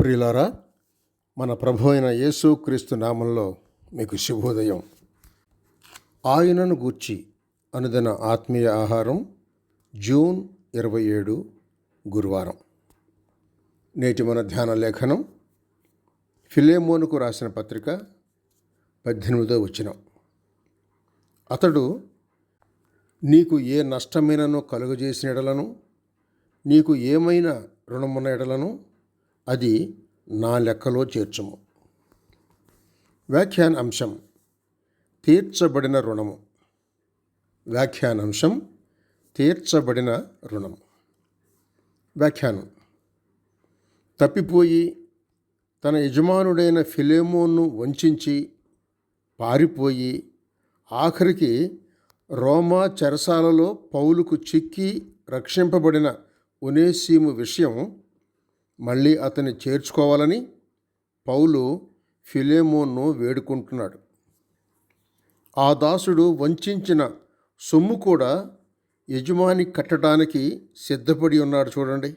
ప్రియులారా, మన ప్రభు అయిన యేసు క్రీస్తు నామంలో మీకు శుభోదయం. ఆయనను గూర్చి అనుదిన ఆత్మీయ ఆహారం, జూన్ 27 గురువారం. నేటి మన ధ్యాన లేఖనం ఫిలెమోనుకు రాసిన పత్రిక 18వ వచనం. అతడు నీకు ఏ నష్టమైనను కలుగజేసిన ఎడలను, నీకు ఏమైనా రుణమున్న ఎడలను అది నా లెక్కలో చేర్చుము. వ్యాఖ్యానాంశం తీర్చబడిన రుణము. వ్యాఖ్యానాంశం తీర్చబడిన రుణము. వ్యాఖ్యానం: తప్పిపోయి తన యజమానుడైన ఫిలెమోనును వంచించి పారిపోయి ఆఖరికి రోమా చెరసాలలో పౌలుకు చిక్కి రక్షింపబడిన ఒనేసిము విషయం మళ్ళీ అతన్ని చేర్చుకోవాలని పౌలు ఫిలెమోనును వేడుకుంటున్నాడు. ఆ దాసుడు వంచిన సొమ్ము కూడా యజమాని కట్టడానికి సిద్ధపడి ఉన్నాడు. చూడండి,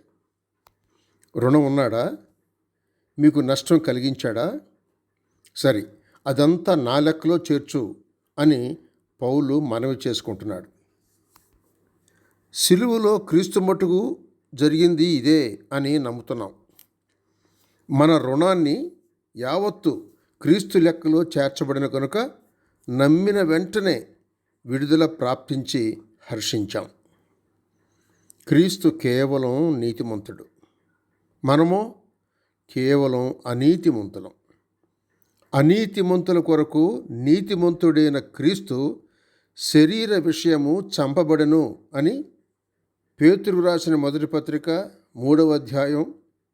రుణం ఉన్నాడా? మీకు నష్టం కలిగించాడా? సరే, అదంతా నా లెక్కలో చేర్చు అని పౌలు మనవి చేసుకుంటున్నాడు. సిలువలో క్రీస్తు మట్టుకు జరిగింది ఇదే అని నమ్ముతున్నాం. మన రుణాన్ని యావత్తు క్రీస్తు లెక్కలో చేర్చబడిన కనుక నమ్మిన వెంటనే విడుదల ప్రాప్తించి హర్షించాం. క్రీస్తు కేవలం నీతిమంతుడు, మనము కేవలం అనీతిమంతులం. అనీతిమంతుల కొరకు నీతిమంతుడైన క్రీస్తు శరీర విషయము చంపబడెను అని పేతురు రాసిన మొదటి పత్రిక 3వ అధ్యాయం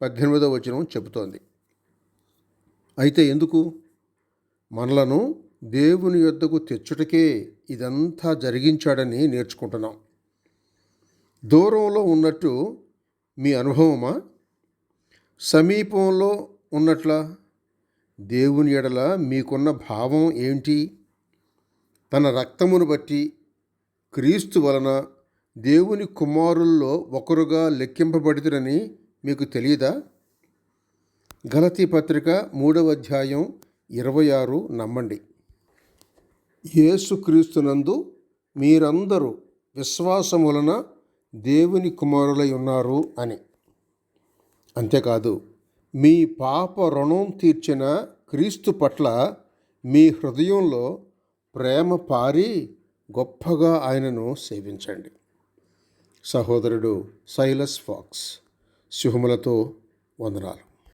18వ వచనం చెబుతోంది. అయితే ఎందుకు? మనలను దేవుని యొద్దకు తెచ్చుటకే ఇదంతా జరిగించాడని నేర్చుకుంటున్నాం. దూరంలో ఉన్నట్టు మీ అనుభవమా? సమీపంలో ఉన్నట్లా? దేవుని ఎడల మీకున్న భావం ఏంటి? తన రక్తమును బట్టి క్రీస్తు వలన దేవుని కుమారుల్లో ఒకరుగా లెక్కింపబడితురని మీకు తెలియదా? గలతీ పత్రిక 3వ అధ్యాయం 26 నమ్మండి. యేసుక్రీస్తునందు మీరందరూ విశ్వాసం వలన దేవుని కుమారులై ఉన్నారు అని. అంతేకాదు, మీ పాప రుణం తీర్చిన క్రీస్తు పట్ల మీ హృదయంలో ప్రేమ పారి గొప్పగా ఆయనను సేవించండి. సహోదరుడు సైలస్ ఫాక్స్. శుభములతో వందనాలు.